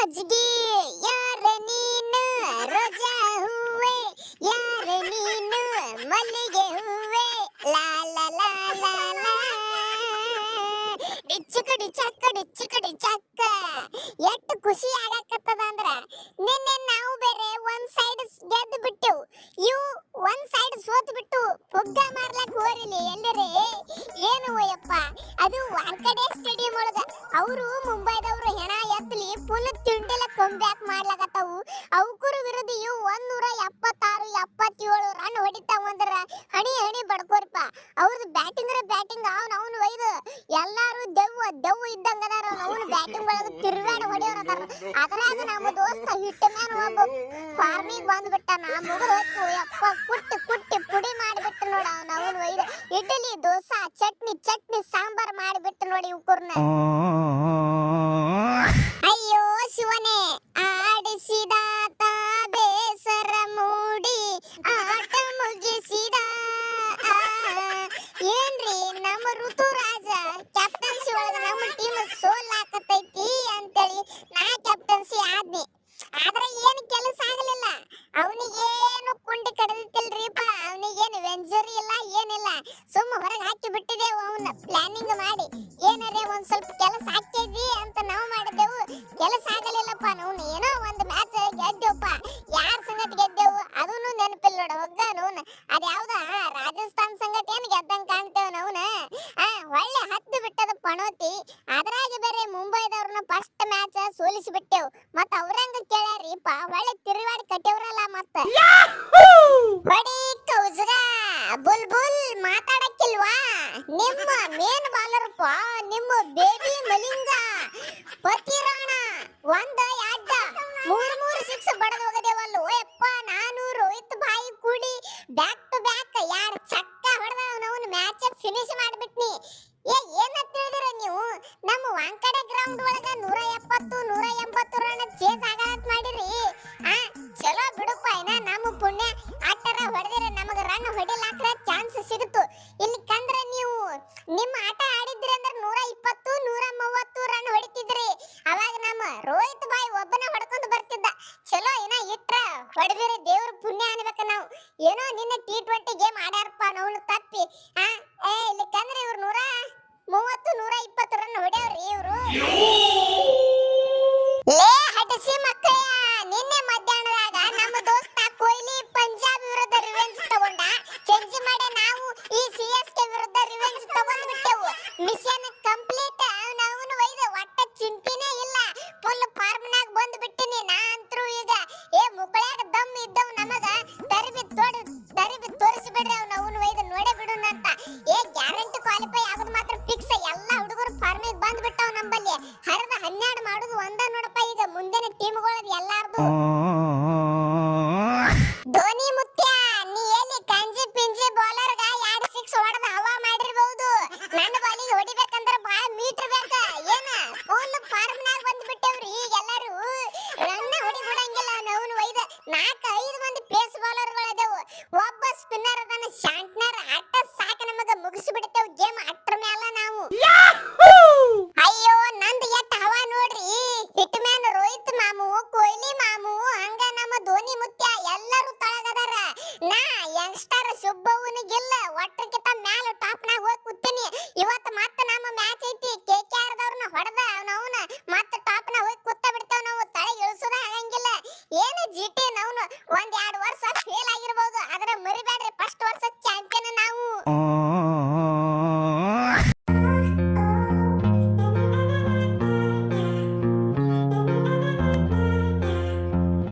ಮಜ್ಗಿ ಯಾರ ನೀನು ರೋಜಾ ಹೂವೆ ಯಾರ ನೀನು ಮಲ್ಲಿಗೆ ಹೂವೆ ಲಾ ಲಾ ಲಾ ಲಾ ಲಾ ಡಿಚ್ಚಕಡಿ ಚಕ್ಕ ಎಷ್ಟು ಖುಷಿ ಆಗಕತ್ತದ ಅಂದ್ರ ನಿನ್ನೆ ನಾವು ಬೇರೆ ಒಂದ್ ಸೈಡ್ ಗೆದ್ದು ಬಿಟ್ಟೆವು ಇವು ಒಂದ್ ಸೈಡ್ ಸೋತು ಬಿಟ್ಟು ಪುಗ್ಗ ಮಾರ್ಲಕ್ ಹೋರಿಲಿ ಎಲ್ಲರೇ ಏನು ಯಪ್ಪ ಅದು ವಾಂಕಡೆ ಸ್ಟೇಡಿಯಂ ಒಳಗ ಅವರು ಮುಂಬೈದವರು ಹೆಣ ಎತ್ತಲಿ ಫುಲ್ ತಿಂಡಿಲ ಕಂಬ್ಯಾಕ್ ಮಾಡ್ಲಾಕತ್ತಾವು ಅವಕುರ ವಿರುದ್ಧ ಇವು 176 77 ರನ್ ಹೊಡಿತಾವ ಅಂದ್ರ ಹಣಿ ಹಣಿ ಬಡ್ಕೋರಿಪ್ಪ ಅವ್ರದ್ದು ಬ್ಯಾಟಿಂಗ್ ಅವನು ಒಯ್ದು ಎಲ್ಲಾರು ದೆವ್ವ ಇದ್ದಂಗ ಅದಾರ ಅವನು ಬ್ಯಾಟಿಂಗ್ ಒಳಗ ತಿರುಗಾಡಿ ಹೊಡೆಯೋರ ಅದಾರ ಅದ್ರಾಗ ನಮ್ಮ ದೋಸ್ತ ಹಿಟ್ ಮ್ಯಾನ್ ಒಬ್ಬ ಫಾರ್ಮಿಗೆ ಬಂದ್ಬಿಟ್ಟ ಮುಗಿದು ಹೋಯ್ತು ಯಪ್ಪ ಕುಟ್ಟಿ ಪುಡಿ ಮಾಡಿಬಿಟ್ಟು ನೋಡ ಅವನು ಒಯ್ದು ಇಡ್ಲಿ ದೋಸೆ ಚಟ್ನಿ ಸಾಂಬಾರ್ ಮಾಡಿಬಿಟ್ಟು ನೋಡಿ ಇವ್ಕುರ್ನ ಅಯ್ಯೋ ಶಿವನೇ ಆಡಿಸಿದಾತ ಬೇಸರ ಮೂಡಿ ಆಟ ಮುಗಿಸಿದ ಏನ್ರಿ ನಮ್ಮ ಋತುರಾಜ ಕ್ಯಾಪ್ಟನ್ಸಿ ಒಳಗ ನಮ್ಮ ಟೀಮ್ ಸೋಲ್ ಹಾಕತೈತಿ ಅಂತೇಳಿ ನಾ ಕ್ಯಾಪ್ಟನ್ಸಿ ಆದ್ನಿ ಆದ್ರೆ ಏನು ಕೆಲಸ ಆಗಲಿಲ್ಲ ಅವನಿಗೇನು ಕುಂಡಿ ಕಡದಿತ್ತಿಲ್ರಿಪ್ಪ ಅವನಿಗೇನು ವೆಂಜರಿ ಇಲ್ಲ ಏನಿಲ್ಲ ಸುಮ್ಮ ಹೊರಗೆ ಹಾಕಿ ಬಿಟ್ಟಿದ್ದೇವು ಅವನ್ನ ಪ್ಲಾನಿಂಗ್ ಮಾಡಿ ಏನಾರೇ ಒಂದ್ ಸ್ವಲ್ಪ ಕೆಲಸ ಹಾಕಿದ್ವಿ ಅಂತ ನಾವು ಮಾಡಿದ್ದೆವು ಕೆಲಸ ಆಗಲಿಲ್ಲಪ್ಪ ನಾವು ಏನೋ ಒಂದು ಮ್ಯಾಚ್ ಗೆದ್ದೆವಪ್ಪ ಯಾರ ಸಂಗಟ ಗೆದ್ದೆವು ಅದನ್ನು ನೆನಪಿಲ್ಲ ನೋಡ ಒಗ್ಗ ನೋನ್ ಅದ್ಯಾವ್ದ ರಾಜಸ್ಥಾನ್ ಸಂಗಟ ಏನ್ ಗೆದ್ದಂಗ ಕಾಣ್ತೇವ್ ನಾವ್ನ ಒಳ್ಳೆ ಹತ್ತು ಬಿಟ್ಟದ ಪಣೋತಿ ಅದ್ರಾಗ ಬೇರೆ ಮುಂಬೈದವ್ರನ್ನ ಫಸ್ಟ್ ಮ್ಯಾಚ್ ಸೋಲಿಸಿ ಬಿಟ್ಟೆವು ಮತ್ತ ಅವ್ರಂಗ ಕೇಳ್ಯಾರಿಪ್ಪ ಒಳ್ಳೆ ತಿರುವಾಡಿ ಕಟ್ಟೆವ್ರಲ್ಲ ಮತ್ತ ಬಡಿ ಕೌಜಗ ಬುಲ್ಬುಲ್ ಮಾತಾಡಕ್ಕಿಲ್ವಾ ನಿಮ್ಮ ಮೇನ್ ಬಾಲರ್ಪ ನಿಮ್ಮ ಬೇಬಿ ಮಲಿಂಗ ಪತಿರಾಣ ಒಂದ ಎಡ್ಡ ಮೂರು ಸಿಕ್ಸ್ ಬಡದ ಹೋಗದೇವಲ್ಲ ಓಯಪ್ಪ ನಾನು ರೋಹಿತ್ ಭಾಯಿ ಕೂಡಿ ಬ್ಯಾಕ್ ಟು ಬ್ಯಾಕ್ ಯಾರ್ ಚಕ್ಕ ಹೊಡೆದ ಅವನು ಮ್ಯಾಚ್ ಫಿನಿಶ್ ಮಾಡಿಬಿಟ್ನಿ ಏನ ತಿಳಿದಿರ ನೀವು ನಮ್ಮ ವಾಂಕಡೆ ಗ್ರೌಂಡ್ ಒಳಗ 170 180 ರನ್ ಚೇಸ್ ಆಗತ್ ಮಾಡಿರಿ ಚಲೋ ಬಿಡುಪ್ಪ ಇನ್ನ ನಮ್ಮ ಪುಣ್ಯ ಆಟರ ಹೊಡೆದಿರ ನಮಗ ರನ್ ಹೊಡಿಲಾಕ್ರ ಚಾನ್ಸ್ ಸಿಗುತ್ತು ಇಲ್ಲಿ ಕಂದ್ರ ನೀವು ನಿಮ್ಮ ಆಟ ಆಡಿದ್ರಿ ಅಂದ್ರೆ 120 130 ರನ್ ಹೊಡಿತಿದ್ರಿ ಅವಾಗ ನಮ್ಮ ರೋಹಿತ್ ಭಾಯ್ ಒಬ್ಬನ ಹೊಡ್ಕೊಂಡು ಬರ್ತಿದ್ದ ಚಲೋ ಇನ್ನ ಇಟ್ರ ಹೊಡೆದಿರ ದೇವ್ರ ಪುಣ್ಯ ಅನ್ಬೇಕ ನಾವು ಏನೋ ನಿನ್ನೆ T20 ಗೇಮ್ ಆಡ್ಯಾರಪ್ಪ ನಾವು ತಪ್ಪಿ ಇಲ್ಲಿ ಕಂದ್ರ ಇವ್ರು 130 120 ರನ್ ಹೊಡ್ಯಾವ್ರಿ ಇವ್ರು ಲೇ ಹಟಸಿ ಮಕ್ಕಳ ನಿನ್ನೆ ಮಧ್ಯಾಹ್ನದಾಗ ನಮ್ಮ ದೋಸ್ತ ಕೊಹ್ಲಿ ಪಂಜಾಬ್ ವಿರುದ್ಧ ರಿವೆಂಜ್ ತಗೊಂಡ ಚೇಂಜ್ ಮಾಡಿ ನಾವು ಈ CSK ವಿರುದ್ಧ ರಿವೆಂಜ್ ತಗೊಂಡ್ ಬಿಟ್ಟೆವು ಮಿಷನ್ ಕಂಪ್ಲೀಟ್ ಅವನು ಒಯ್ದ ಒಟ್ಟ ಚಿಂತಿನೇ ಇಲ್ಲ ಫುಲ್ ಫಾರ್ಮ್ ನಾಗ ಬಂದು ಬಿಟ್ಟಿನಿ ನಾ ಅಂತರೂ ಈಗ ಮುಕ್ಕಳ್ಯಾಗ ದಮ್ ಇದ್ದವ್ ನಮಗ ತರಿಬಿ ತೋರಿಸಿ ಬಿಡ್ರಿ ಅವನು ಒಯ್ದ ನೋಡೇ ಬಿಡೋಣ ಅಂತ ಗ್ಯಾರಂಟಿ ಕ್ವಾಲಿಫೈ ಆಗೋದು ಮಾತ್ರ ಫಿಕ್ಸ್ ಎಲ್ಲ ಹುಡುಗರು ಫಾರ್ಮಿಗೆ ಬಂದ್ ಬಿಟ್ಟವ್ ನಮ್ಮಲ್ಲಿ ಹರಿದ 12 ಮಾಡೋದು ಒಂದ ನೋಡಪ್ಪ ಈಗ ಮುಂದಿನ ಟೀಮ್ಗಳದು ಎಲ್ಲಾರ್ದು ಧೋನಿ ಮುತ್ಯ ನೀ ಎಲ್ಲಿ ಕಂಜಿ ಪಿಂಜಿ ಬೌಲರ್ಗ 2 ಸಿಕ್ಸ್ ಹೊಡೆದ ಹವಾ ಮಾಡಿರಬಹುದು ನನ್ನ ಬಾಲಿಗೆ ಹೊಡಿಬೇಕಂದ್ರ ಬಾಳ ಮೀಟರ್ ಬೇಕ ಏನ ಫುಲ್ ಫಾರ್ಮ್ ನಾಗ ಬಂದ್ ಬಿಟ್ಟವ್ರಿ ಈಗ ಎಲ್ಲರೂ ರನ್ನ ಹೊಡಿ ಬಿಡಂಗಿಲ್ಲ ಅವನು ಒಯ್ದ 4-5 ಮಂದಿ ಪೇಸ್ ಬೌಲರ್ಗಳು ಅದಾವು ಒಬ್ಬ ಸ್ಪಿನ್ನರ್ ಅದನ್ನ ಶಾಂಟ್ನರ್ ಅಟ್ಟ ಸಾಕ ನಮಗ ಮುಗಿಸಿ ಬಿಡ್ತೇವ್ ಗೇಮ್ ಅಟ್ರ ಮ್ಯಾಲ ನಾವು ಅಯ್ಯೋ ನಂದು ಎಟ್ಟ ಹವಾ ನೋಡ್ರಿ ಹಿಟ್ ಮ್ಯಾನ್ ರೋಹಿತ್ ಮಾಮು ಕೊಹ್ಲಿ ಮಾಮು ಹಂಗ ನಮ್ಮ ಧೋನಿ ಮುತ್ಯ ಎಲ್ಲರೂ ತಳಗದಾರ ನಾ ಯಂಗ್ಸ್ಟರ್ ಸುಬ್ಬವನಿಗಿಲ್ಲ ಒಟ್ಟಕ್ಕಿಂತ ಮ್ಯಾಲ ಟಾಪ್ ನಾಗ ಹೋಗಿ ಕೂತೀನಿ ಇವತ್ತು ಮತ್ತೆ ನಮ್ಮ ಮ್ಯಾಚ್ ಐತಿ KKR ದವ್ರನ್ನ ಹೊಡೆದ ಅವನ ಮತ್ತೆ ಟಾಪ್ ನಾಗ ಹೋಗಿ ಕೂತ ಬಿಡ್ತೇವ್ ನಾವು ತಳಗ ಇಳಿಸೋದ ಆಗಂಗಿಲ್ಲ ಏನು GT ನಾವು 1-2 ವರ್ಷ ಫೇಲ್ ಆಗಿರಬಹುದು ಆದ್ರೆ ಮರಿ